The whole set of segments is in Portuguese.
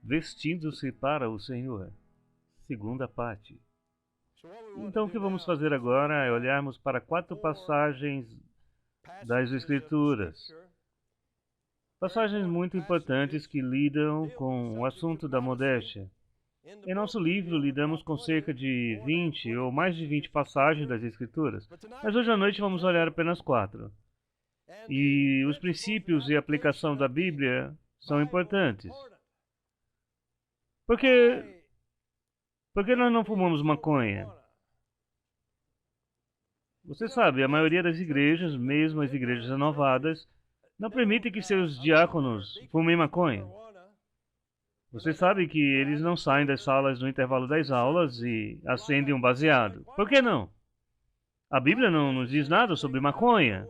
Vestindo-se para o Senhor. Segunda parte. Então, o que vamos fazer agora é olharmos para 4 passagens das Escrituras. Passagens muito importantes que lidam com o assunto da modéstia. Em nosso livro, lidamos com cerca de 20 ou mais de 20 passagens das Escrituras, mas hoje à noite vamos olhar apenas 4. E os princípios e a aplicação da Bíblia são importantes. Por que nós não fumamos maconha? Você sabe, a maioria das igrejas, mesmo as igrejas renovadas, não permitem que seus diáconos fumem maconha. Você sabe que eles não saem das salas no intervalo das aulas e acendem um baseado. Por que não? A Bíblia não nos diz nada sobre maconha.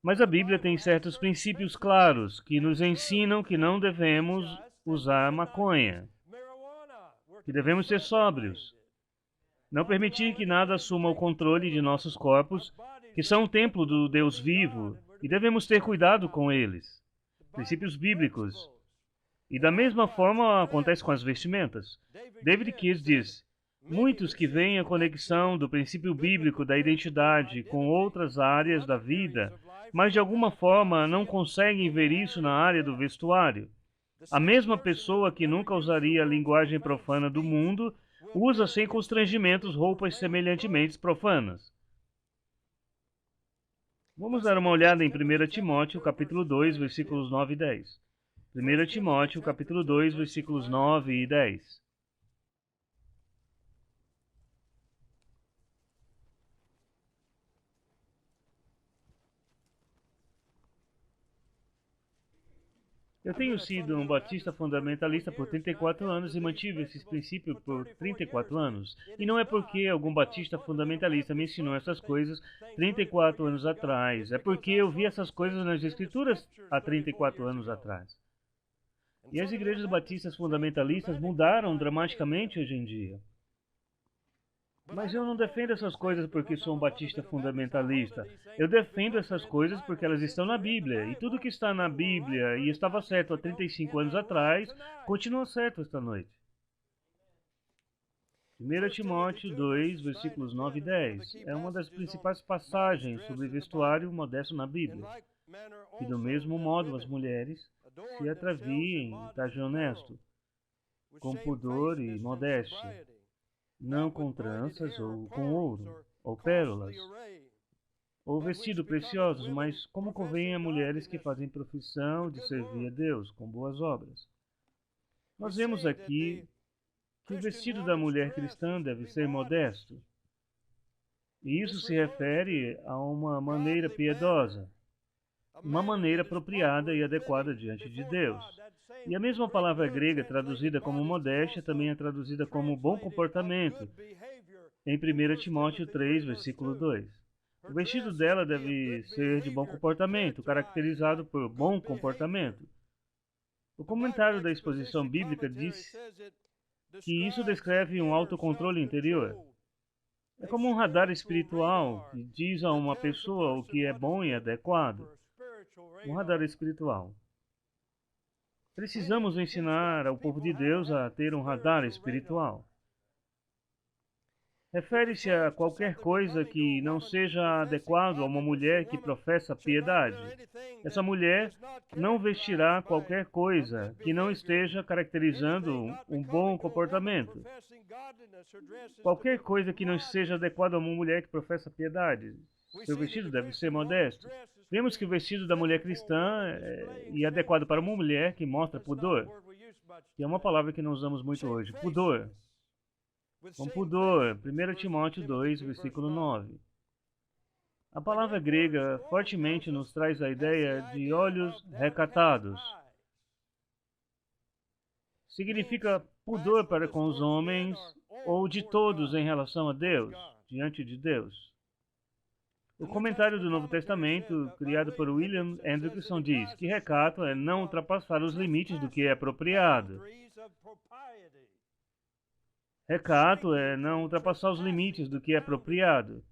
Mas a Bíblia tem certos princípios claros que nos ensinam que não devemos usar maconha, que devemos ser sóbrios, não permitir que nada assuma o controle de nossos corpos, que são o templo do Deus vivo, e devemos ter cuidado com eles. Princípios bíblicos. E da mesma forma acontece com as vestimentas. David Keyes diz: muitos que veem a conexão do princípio bíblico da identidade com outras áreas da vida, mas de alguma forma não conseguem ver isso na área do vestuário. A mesma pessoa que nunca usaria a linguagem profana do mundo usa sem constrangimentos roupas semelhantemente profanas. Vamos dar uma olhada em 1 Timóteo, capítulo 2, versículos 9 e 10. 1 Timóteo, capítulo 2, versículos 9 e 10. Eu tenho sido um batista fundamentalista por 34 anos e mantive esses princípios por 34 anos. E não é porque algum batista fundamentalista me ensinou essas coisas 34 anos atrás. É porque eu vi essas coisas nas Escrituras há 34 anos atrás. E as igrejas batistas fundamentalistas mudaram dramaticamente hoje em dia. Mas eu não defendo essas coisas porque sou um batista fundamentalista. Eu defendo essas coisas porque elas estão na Bíblia. E tudo que está na Bíblia e estava certo há 35 anos atrás, continua certo esta noite. 1 Timóteo 2, versículos 9 e 10, é uma das principais passagens sobre vestuário modesto na Bíblia. E do mesmo modo as mulheres se atraviem em traje honesto, com pudor e modéstia, não com tranças ou com ouro, ou pérolas, ou vestido preciosos, mas como convém a mulheres que fazem profissão de servir a Deus com boas obras. Nós vemos aqui que o vestido da mulher cristã deve ser modesto. E isso se refere a uma maneira piedosa, uma maneira apropriada e adequada diante de Deus. E a mesma palavra grega traduzida como modéstia também é traduzida como bom comportamento, em 1 Timóteo 3, versículo 2. O vestido dela deve ser de bom comportamento, caracterizado por bom comportamento. O comentário da exposição bíblica diz que isso descreve um autocontrole interior. É como um radar espiritual que diz a uma pessoa o que é bom e adequado. Um radar espiritual. Precisamos ensinar ao povo de Deus a ter um radar espiritual. Refere-se a qualquer coisa que não seja adequado a uma mulher que professa piedade. Essa mulher não vestirá qualquer coisa que não esteja caracterizando um bom comportamento. Qualquer coisa que não seja adequada a uma mulher que professa piedade. Seu vestido deve ser modesto. Vemos que o vestido da mulher cristã é adequado para uma mulher que mostra pudor. Que é uma palavra que não usamos muito hoje. Pudor. Com pudor. 1 Timóteo 2, versículo 9. A palavra grega fortemente nos traz a ideia de olhos recatados. Significa pudor para com os homens ou de todos em relação a Deus, diante de Deus. O comentário do Novo Testamento, criado por William Hendrickson, diz que recato é não ultrapassar os limites do que é apropriado. Recato é não ultrapassar os limites do que é apropriado,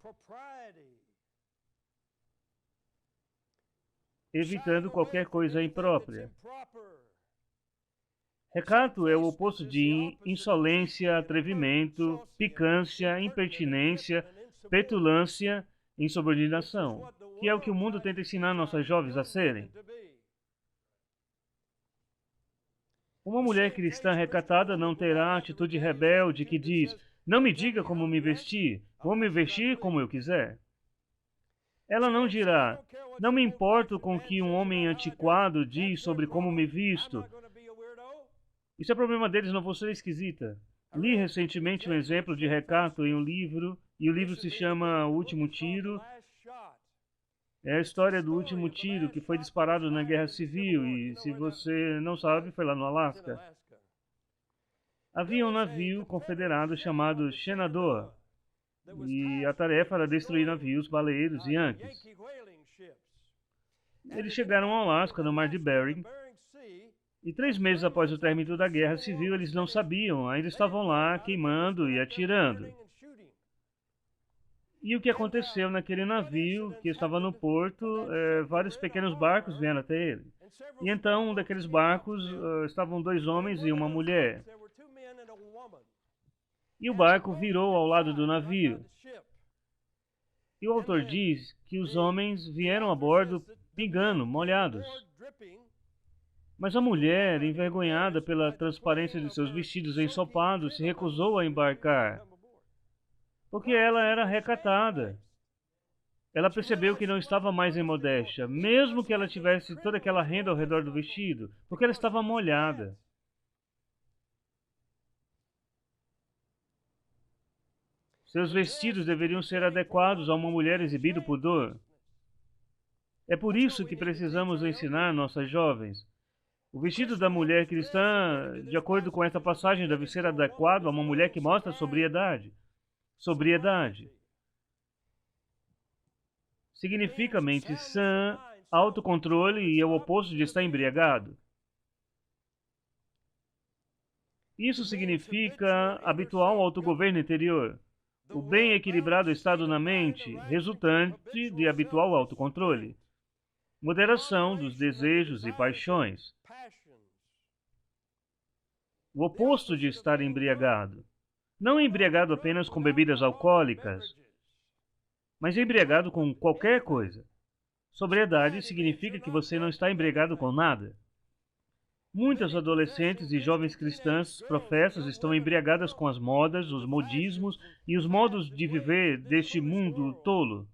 evitando qualquer coisa imprópria. Recato é o oposto de insolência, atrevimento, picância, impertinência, petulância, insubordinação, que é o que o mundo tenta ensinar nossas jovens a serem. Uma mulher cristã recatada não terá a atitude rebelde que diz: não me diga como me vestir, vou me vestir como eu quiser. Ela não dirá: não me importo com o que um homem antiquado diz sobre como me visto. Isso é problema deles, não vou ser esquisita. Li recentemente um exemplo de recato em um livro, e o livro se chama O Último Tiro. É a história do último tiro que foi disparado na Guerra Civil, e se você não sabe, foi lá no Alasca. Havia um navio confederado chamado Shenandoah, e a tarefa era destruir navios baleiros yankees. Eles chegaram ao Alasca, no Mar de Bering, e 3 meses após o término da Guerra Civil, eles não sabiam, ainda estavam lá queimando e atirando. E o que aconteceu naquele navio que estava no porto, vários pequenos barcos vieram até ele. E então, um daqueles barcos, estavam 2 homens e uma mulher. E o barco virou ao lado do navio. E o autor diz que os homens vieram a bordo pingando, molhados. Mas a mulher, envergonhada pela transparência de seus vestidos ensopados, se recusou a embarcar, porque ela era recatada. Ela percebeu que não estava mais em modéstia, mesmo que ela tivesse toda aquela renda ao redor do vestido, porque ela estava molhada. Seus vestidos deveriam ser adequados a uma mulher exibindo pudor. É por isso que precisamos ensinar nossas jovens. O vestido da mulher cristã, de acordo com esta passagem, deve ser adequado a uma mulher que mostra sobriedade. Sobriedade significa mente sã, autocontrole e é o oposto de estar embriagado. Isso significa habitual autogoverno interior, o bem equilibrado estado na mente, resultante de habitual autocontrole, moderação dos desejos e paixões. O oposto de estar embriagado. Não embriagado apenas com bebidas alcoólicas, mas embriagado com qualquer coisa. Sobriedade significa que você não está embriagado com nada. Muitas adolescentes e jovens cristãs professas estão embriagadas com as modas, os modismos e os modos de viver deste mundo tolo,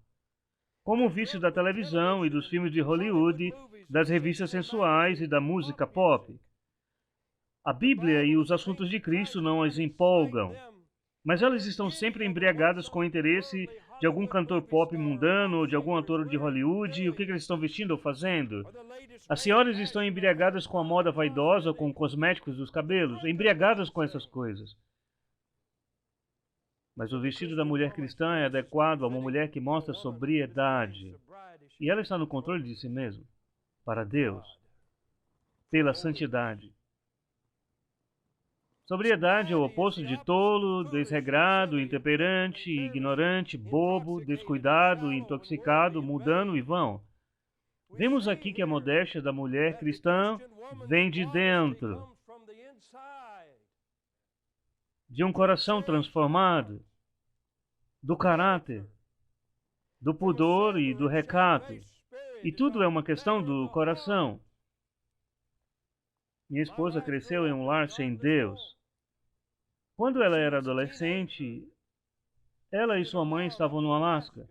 como o vício da televisão e dos filmes de Hollywood, das revistas sensuais e da música pop. A Bíblia e os assuntos de Cristo não as empolgam, mas elas estão sempre embriagadas com o interesse de algum cantor pop mundano ou de algum ator de Hollywood e o que eles estão vestindo ou fazendo. As senhoras estão embriagadas com a moda vaidosa, com cosméticos dos cabelos, embriagadas com essas coisas. Mas o vestido da mulher cristã é adequado a uma mulher que mostra sobriedade. E ela está no controle de si mesma, para Deus, pela santidade. Sobriedade é o oposto de tolo, desregrado, intemperante, ignorante, bobo, descuidado, intoxicado, mundano e vão. Vemos aqui que a modéstia da mulher cristã vem de dentro, de um coração transformado, do caráter, do pudor e do recato. E tudo é uma questão do coração. Minha esposa cresceu em um lar sem Deus. Quando ela era adolescente, ela e sua mãe estavam no Alasca.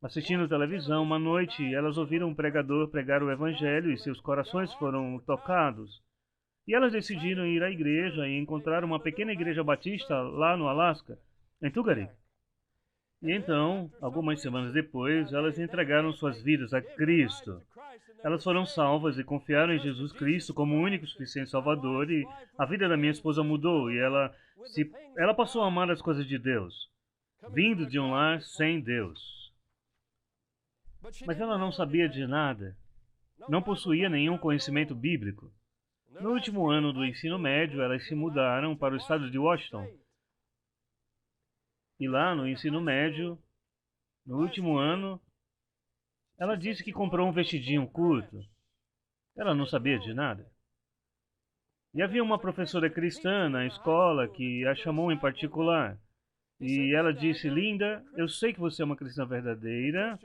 Assistindo televisão uma noite, elas ouviram um pregador pregar o evangelho e seus corações foram tocados. E elas decidiram ir à igreja e encontrar uma pequena igreja batista lá no Alasca, em Tugareg. E então, algumas semanas depois, elas entregaram suas vidas a Cristo. Elas foram salvas e confiaram em Jesus Cristo como o único e suficiente Salvador, e a vida da minha esposa mudou e ela passou a amar as coisas de Deus, vindo de um lar sem Deus. Mas ela não sabia de nada, não possuía nenhum conhecimento bíblico. No último ano do ensino médio, elas se mudaram para o estado de Washington. E lá no ensino médio, no último ano, ela disse que comprou um vestidinho curto. Ela não sabia de nada. E havia uma professora cristã na escola que a chamou em particular. E ela disse: Linda, eu sei que você é uma cristã verdadeira.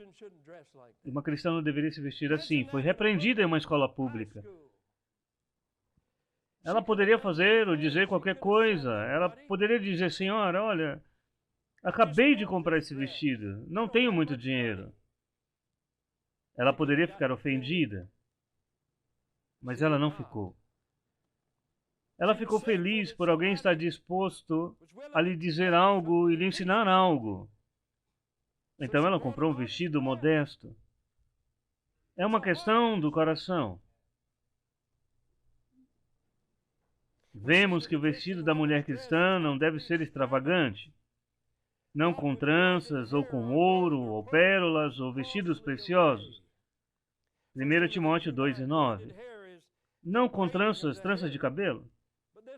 E uma cristã não deveria se vestir assim. Foi repreendida em uma escola pública. Ela poderia fazer ou dizer qualquer coisa. Ela poderia dizer: Senhora, olha, acabei de comprar esse vestido. Não tenho muito dinheiro. Ela poderia ficar ofendida. Mas ela não ficou. Ela ficou feliz por alguém estar disposto a lhe dizer algo e lhe ensinar algo. Então ela comprou um vestido modesto. É uma questão do coração. Vemos que o vestido da mulher cristã não deve ser extravagante. Não com tranças, ou com ouro, ou pérolas, ou vestidos preciosos. 1 Timóteo 2:9. Não com tranças de cabelo.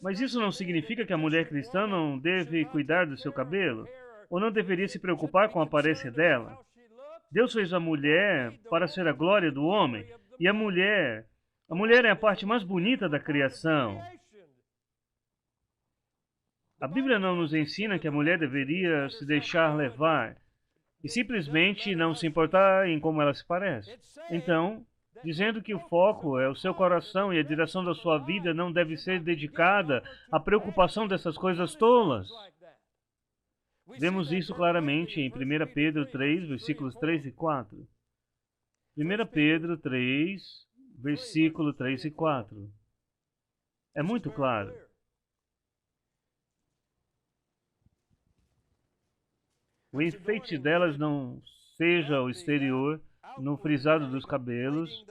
Mas isso não significa que a mulher cristã não deve cuidar do seu cabelo, ou não deveria se preocupar com a aparência dela. Deus fez a mulher para ser a glória do homem, e a mulher é a parte mais bonita da criação. A Bíblia não nos ensina que a mulher deveria se deixar levar e simplesmente não se importar em como ela se parece. Então, dizendo que o foco é o seu coração e a direção da sua vida não deve ser dedicada à preocupação dessas coisas tolas. Vemos isso claramente em 1 Pedro 3, versículos 3 e 4. 1 Pedro 3, versículo 3 e 4. É muito claro. O enfeite delas não seja o exterior, no frisado dos cabelos,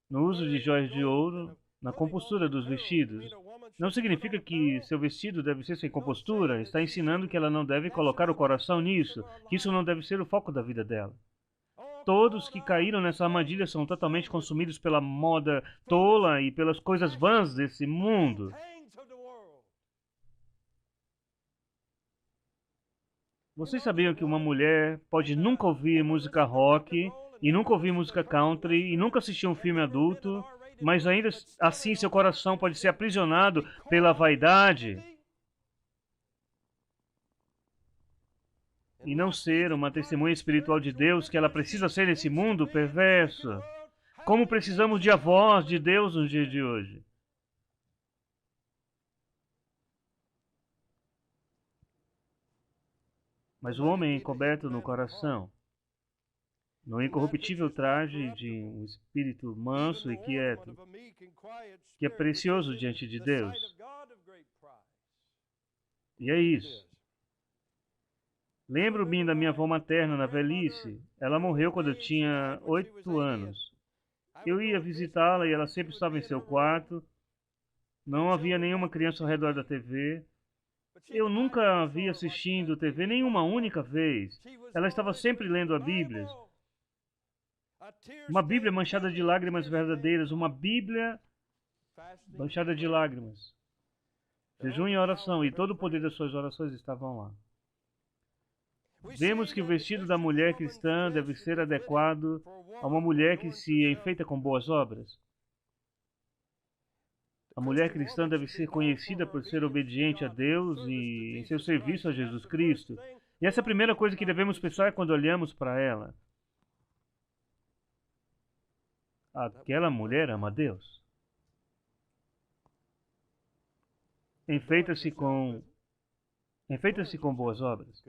no uso de joias de ouro, na compostura dos vestidos. Não significa que seu vestido deve ser sem compostura. Está ensinando que ela não deve colocar o coração nisso, que isso não deve ser o foco da vida dela. Todos que caíram nessa armadilha são totalmente consumidos pela moda tola e pelas coisas vãs desse mundo. Vocês sabiam que uma mulher pode nunca ouvir música rock, e nunca ouvir música country, e nunca assistir um filme adulto, mas ainda assim seu coração pode ser aprisionado pela vaidade e não ser uma testemunha espiritual de Deus que ela precisa ser nesse mundo perverso? Como precisamos de a voz de Deus nos dias de hoje? Mas o homem encoberto no coração, no incorruptível traje de um espírito manso e quieto, que é precioso diante de Deus. E é isso. Lembro-me da minha avó materna na velhice. Ela morreu quando eu tinha 8 anos. Eu ia visitá-la e ela sempre estava em seu quarto. Não havia nenhuma criança ao redor da TV. Eu nunca a vi assistindo TV nenhuma única vez. Ela estava sempre lendo a Bíblia. Uma Bíblia manchada de lágrimas verdadeiras. Uma Bíblia manchada de lágrimas. Jejum e oração, e todo o poder das suas orações estavam lá. Vemos que o vestido da mulher cristã deve ser adequado a uma mulher que se enfeita com boas obras. A mulher cristã deve ser conhecida por ser obediente a Deus e em seu serviço a Jesus Cristo. E essa é a primeira coisa que devemos pensar quando olhamos para ela. Aquela mulher ama Deus. Enfeita-se com boas obras.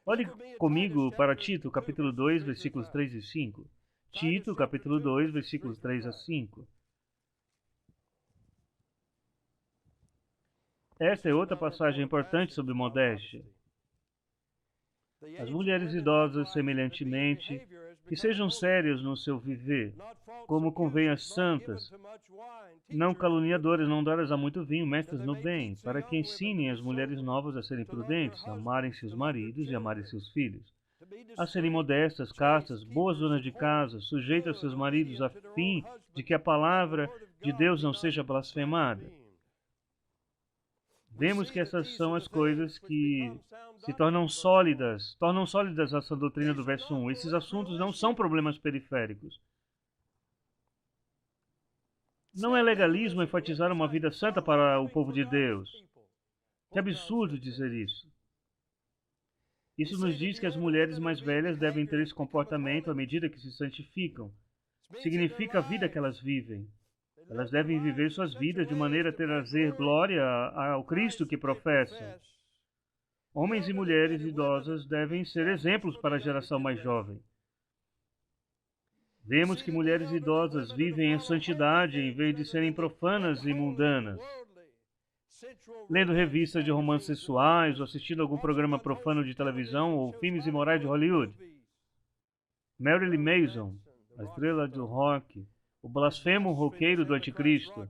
Olhe comigo para Tito, capítulo 2, versículos 3 e 5. Tito, capítulo 2, versículos 3 a 5. Esta é outra passagem importante sobre modéstia. As mulheres idosas, semelhantemente, que sejam sérias no seu viver, como convém às santas, não caluniadoras, não dadas a muito vinho, mestras no bem, para que ensinem as mulheres novas a serem prudentes, a amarem seus maridos e amarem seus filhos, a serem modestas, castas, boas donas de casa, sujeitas a seus maridos, a fim de que a palavra de Deus não seja blasfemada. Vemos que essas são as coisas que se tornam sólidas essa doutrina do verso 1. Esses assuntos não são problemas periféricos. Não é legalismo enfatizar uma vida santa para o povo de Deus. Que absurdo dizer isso. Isso nos diz que as mulheres mais velhas devem ter esse comportamento à medida que se santificam. Significa a vida que elas vivem. Elas devem viver suas vidas de maneira a trazer glória ao Cristo que professam. Homens e mulheres idosas devem ser exemplos para a geração mais jovem. Vemos que mulheres idosas vivem em santidade em vez de serem profanas e mundanas, lendo revistas de romances sexuais ou assistindo algum programa profano de televisão ou filmes imorais de Hollywood. Marilyn Manson, a estrela do rock, o blasfemo roqueiro do anticristo.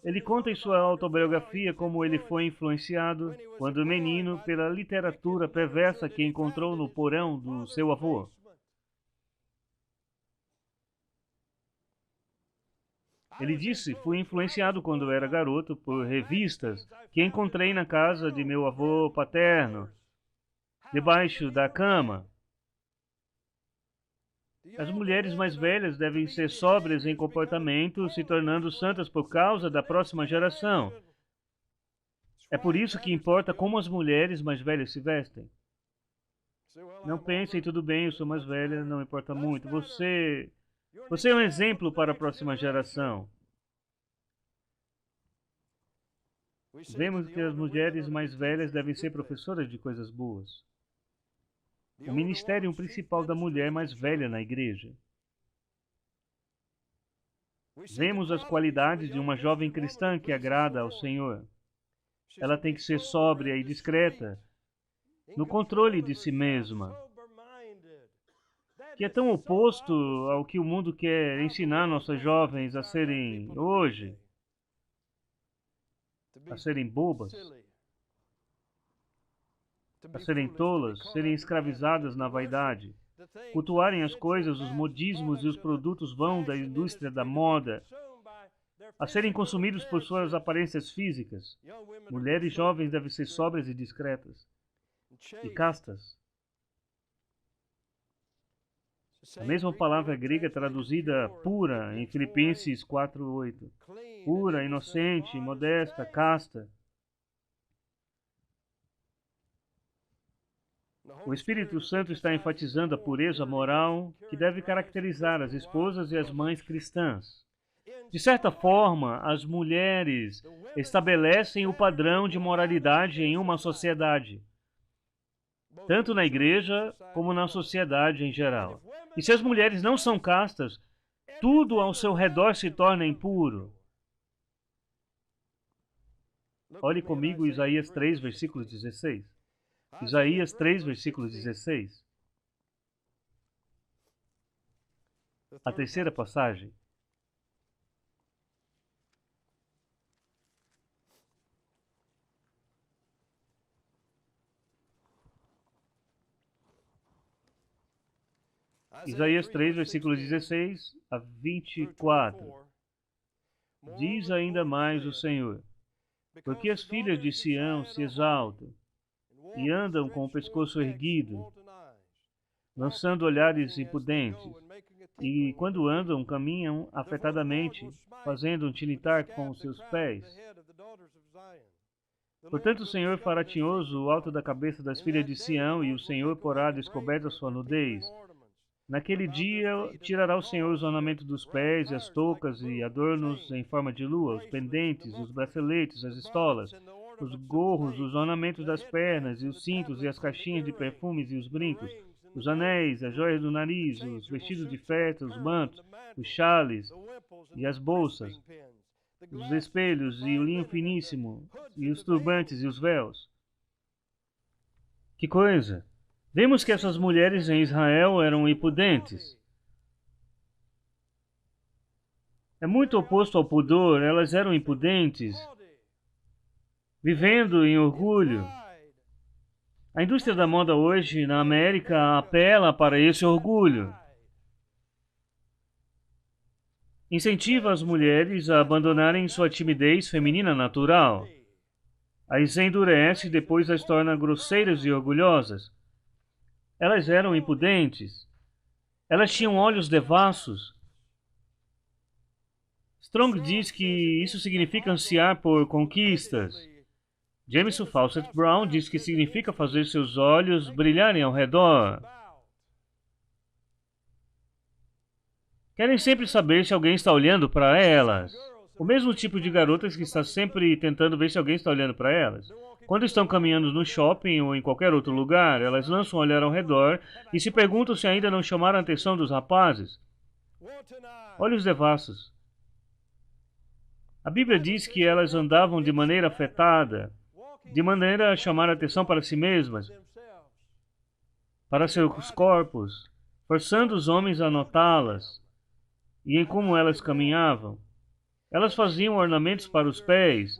Ele conta em sua autobiografia como ele foi influenciado, quando menino, pela literatura perversa que encontrou no porão do seu avô. Ele disse, fui influenciado quando era garoto por revistas que encontrei na casa de meu avô paterno, debaixo da cama. As mulheres mais velhas devem ser sóbrias em comportamento, se tornando santas por causa da próxima geração. É por isso que importa como as mulheres mais velhas se vestem. Não pensem, tudo bem, eu sou mais velha, não importa muito. Você é um exemplo para a próxima geração. Vemos que as mulheres mais velhas devem ser professoras de coisas boas. O ministério principal da mulher mais velha na igreja. Vemos as qualidades de uma jovem cristã que agrada ao Senhor. Ela tem que ser sóbria e discreta, no controle de si mesma, que é tão oposto ao que o mundo quer ensinar nossas jovens a serem hoje, a serem bobas, a serem tolas, serem escravizadas na vaidade, cultuarem as coisas, os modismos e os produtos vão da indústria da moda, a serem consumidos por suas aparências físicas. Mulheres jovens devem ser sóbrias e discretas, e castas. A mesma palavra grega traduzida pura em Filipenses 4:8. Pura, inocente, modesta, casta. O Espírito Santo está enfatizando a pureza moral que deve caracterizar as esposas e as mães cristãs. De certa forma, as mulheres estabelecem o padrão de moralidade em uma sociedade, tanto na igreja como na sociedade em geral. E se as mulheres não são castas, tudo ao seu redor se torna impuro. Olhe comigo Isaías 3, versículo 16. Isaías 3, versículo 16. A terceira passagem. Isaías 3, versículo 16 a 24. Diz ainda mais o Senhor: porque as filhas de Sião se exaltam e andam com o pescoço erguido, lançando olhares impudentes, e quando andam, caminham afetadamente, fazendo um tinitar com os seus pés. Portanto, o Senhor fará tinhoso o alto da cabeça das filhas de Sião, e o Senhor porá descoberta sua nudez. Naquele dia, tirará o Senhor os ornamentos dos pés, e as toucas e adornos em forma de lua, os pendentes, os braceletes, as estolas, os gorros, os ornamentos das pernas, e os cintos, e as caixinhas de perfumes, e os brincos, os anéis, as joias do nariz, os vestidos de festa, os mantos, os chales e as bolsas, os espelhos, e o linho finíssimo, e os turbantes e os véus. Que coisa! Vemos que essas mulheres em Israel eram impudentes. É muito oposto ao pudor, elas eram impudentes, vivendo em orgulho. A indústria da moda hoje na América apela para esse orgulho. Incentiva as mulheres a abandonarem sua timidez feminina natural. As endurece e depois as torna grosseiras e orgulhosas. Elas eram impudentes. Elas tinham olhos devassos. Strong diz que isso significa ansiar por conquistas. Jameson Fawcett Brown diz que significa fazer seus olhos brilharem ao redor. Querem sempre saber se alguém está olhando para elas. O mesmo tipo de garotas que está sempre tentando ver se alguém está olhando para elas. Quando estão caminhando no shopping ou em qualquer outro lugar, elas lançam um olhar ao redor e se perguntam se ainda não chamaram a atenção dos rapazes. Olhos devassos. A Bíblia diz que elas andavam de maneira afetada, de maneira a chamar a atenção para si mesmas, para seus corpos, forçando os homens a notá-las, e em como elas caminhavam. Elas faziam ornamentos para os pés.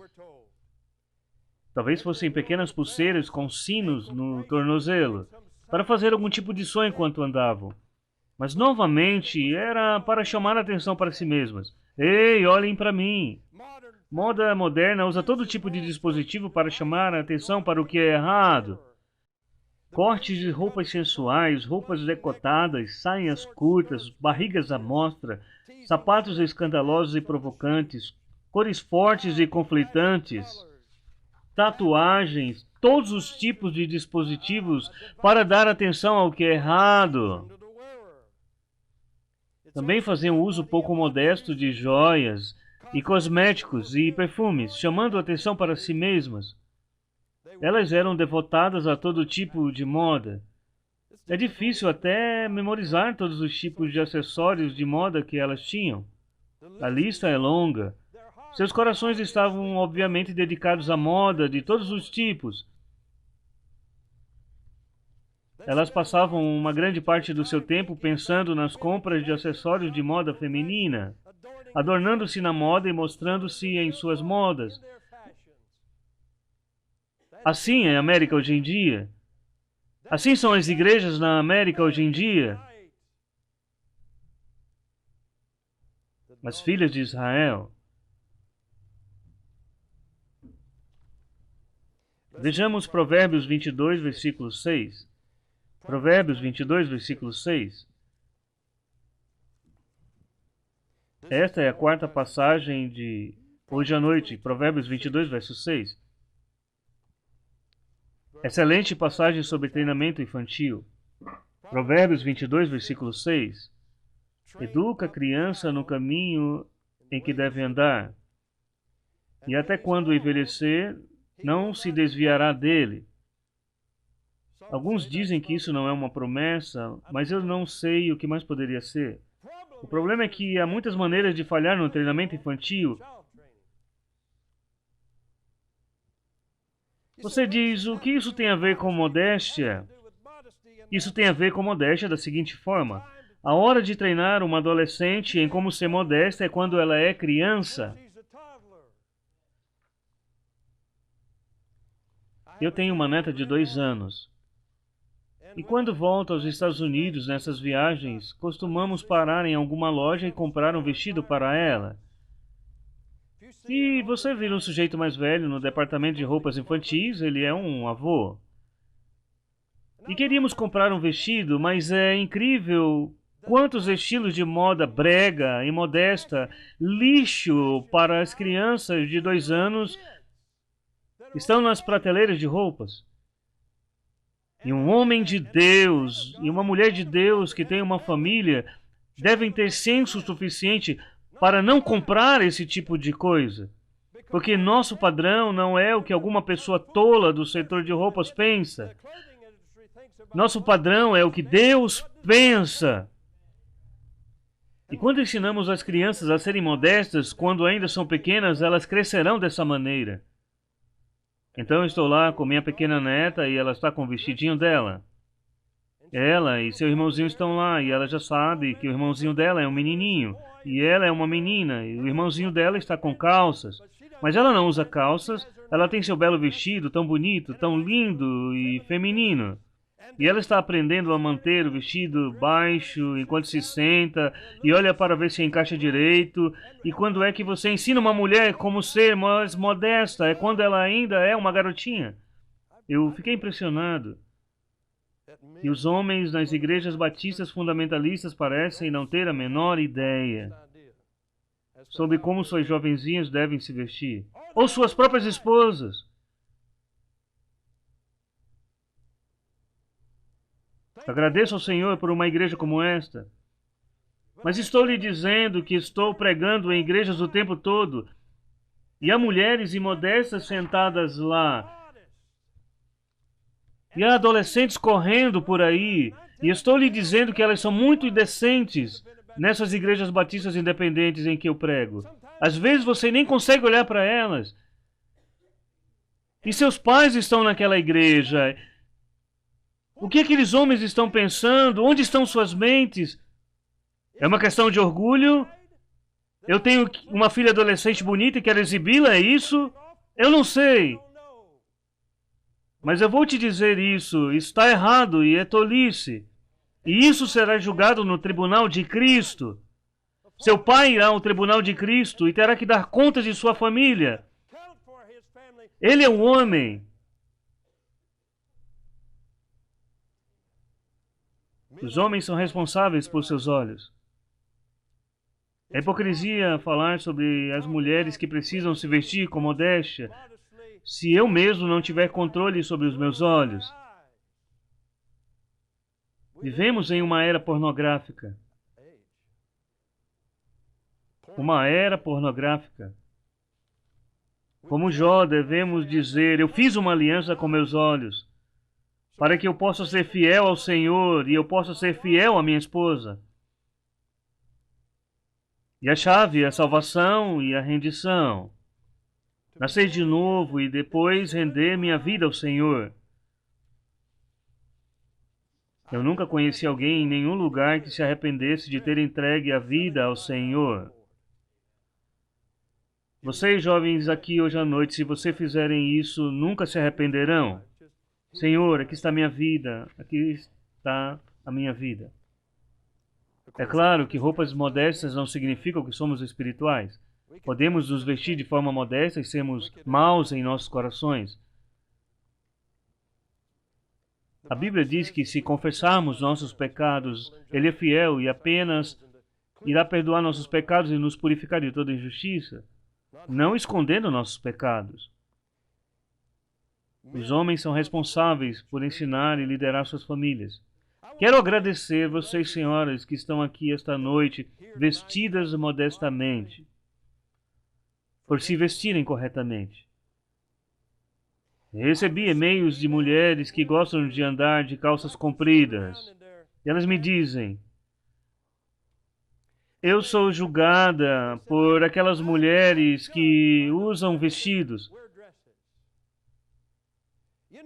Talvez fossem pequenas pulseiras com sinos no tornozelo, para fazer algum tipo de som enquanto andavam. Mas, novamente, era para chamar a atenção para si mesmas. Ei, olhem para mim! Moda moderna usa todo tipo de dispositivo para chamar a atenção para o que é errado. Cortes de roupas sensuais, roupas decotadas, saias curtas, barrigas à mostra, sapatos escandalosos e provocantes, cores fortes e conflitantes, tatuagens, todos os tipos de dispositivos para dar atenção ao que é errado. Também faziam uso pouco modesto de joias e cosméticos e perfumes, chamando a atenção para si mesmas. Elas eram devotadas a todo tipo de moda. É difícil até memorizar todos os tipos de acessórios de moda que elas tinham. A lista é longa. Seus corações estavam obviamente dedicados à moda de todos os tipos. Elas passavam uma grande parte do seu tempo pensando nas compras de acessórios de moda feminina, adornando-se na moda e mostrando-se em suas modas. Assim é a América hoje em dia. Assim são as igrejas na América hoje em dia. As filhas de Israel. Vejamos Provérbios 22, versículo 6. Provérbios 22, versículo 6. Esta é a quarta passagem de hoje à noite, Provérbios 22, verso 6. Excelente passagem sobre treinamento infantil. Provérbios 22, versículo 6. Educa a criança no caminho em que deve andar, e até quando envelhecer, não se desviará dele. Alguns dizem que isso não é uma promessa, mas eu não sei o que mais poderia ser. O problema é que há muitas maneiras de falhar no treinamento infantil. Você diz, o que isso tem a ver com modéstia? Isso tem a ver com modéstia da seguinte forma. A hora de treinar uma adolescente em como ser modesta é quando ela é criança. Eu tenho uma neta de 2 anos. E quando volto aos Estados Unidos nessas viagens, costumamos parar em alguma loja e comprar um vestido para ela. E você vira um sujeito mais velho no departamento de roupas infantis, ele é um avô. E queríamos comprar um vestido, mas é incrível quantos estilos de moda brega, imodesta, lixo para as crianças de 2 anos estão nas prateleiras de roupas. E um homem de Deus e uma mulher de Deus que tem uma família devem ter senso suficiente para não comprar esse tipo de coisa. Porque nosso padrão não é o que alguma pessoa tola do setor de roupas pensa. Nosso padrão é o que Deus pensa. E quando ensinamos as crianças a serem modestas, quando ainda são pequenas, elas crescerão dessa maneira. Então eu estou lá com minha pequena neta e ela está com o vestidinho dela. Ela e seu irmãozinho estão lá e ela já sabe que o irmãozinho dela é um menininho e ela é uma menina e o irmãozinho dela está com calças. Mas ela não usa calças, ela tem seu belo vestido tão bonito, tão lindo e feminino. E ela está aprendendo a manter o vestido baixo enquanto se senta e olha para ver se encaixa direito. E quando é que você ensina uma mulher como ser mais modesta? É quando ela ainda é uma garotinha. Eu fiquei impressionado. E os homens nas igrejas batistas fundamentalistas parecem não ter a menor ideia. sobre como suas jovenzinhas devem se vestir, ou suas próprias esposas. Agradeço ao Senhor por uma igreja como esta, mas estou lhe dizendo que estou pregando em igrejas o tempo todo, e há mulheres imodestas sentadas lá, e há adolescentes correndo por aí, e estou lhe dizendo que elas são muito indecentes nessas igrejas batistas independentes em que eu prego. Às vezes você nem consegue olhar para elas. E seus pais estão naquela igreja. O que aqueles homens estão pensando? Onde estão suas mentes? É uma questão de orgulho? Eu tenho uma filha adolescente bonita e quero exibi-la, é isso? Eu não sei. Mas eu vou te dizer isso, está errado e é tolice. E isso será julgado no tribunal de Cristo. Seu pai irá ao tribunal de Cristo e terá que dar contas de sua família. Ele é um homem. Os homens são responsáveis por seus olhos. É hipocrisia falar sobre as mulheres que precisam se vestir com modéstia, se eu mesmo não tiver controle sobre os meus olhos. Vivemos em uma era pornográfica. Uma era pornográfica. Como Jó, devemos dizer, eu fiz uma aliança com meus olhos, para que eu possa ser fiel ao Senhor e eu possa ser fiel à minha esposa. E a chave é a salvação e a rendição. Nascer de novo e depois render minha vida ao Senhor. Eu nunca conheci alguém em nenhum lugar que se arrependesse de ter entregue a vida ao Senhor. Vocês, jovens aqui hoje à noite, se vocês fizerem isso, nunca se arrependerão. Senhor, aqui está a minha vida, aqui está a minha vida. É claro que roupas modestas não significam que somos espirituais. Podemos nos vestir de forma modesta e sermos maus em nossos corações. A Bíblia diz que se confessarmos nossos pecados, Ele é fiel e apenas irá perdoar nossos pecados e nos purificar de toda injustiça, não escondendo nossos pecados. Os homens são responsáveis por ensinar e liderar suas famílias. Quero agradecer vocês, senhoras, que estão aqui esta noite, vestidas modestamente, por se vestirem corretamente. Recebi e-mails de mulheres que gostam de andar de calças compridas. E elas me dizem, eu sou julgada por aquelas mulheres que usam vestidos.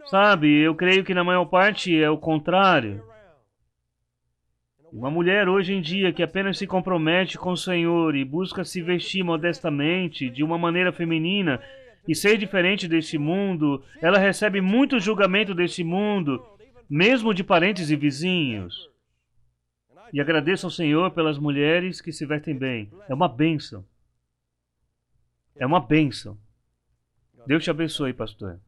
Sabe, eu creio que na maior parte é o contrário. Uma mulher hoje em dia que apenas se compromete com o Senhor e busca se vestir modestamente, de uma maneira feminina, e ser diferente deste mundo, ela recebe muito julgamento deste mundo, mesmo de parentes e vizinhos. E agradeço ao Senhor pelas mulheres que se vestem bem. É uma bênção. É uma bênção. Deus te abençoe, pastor.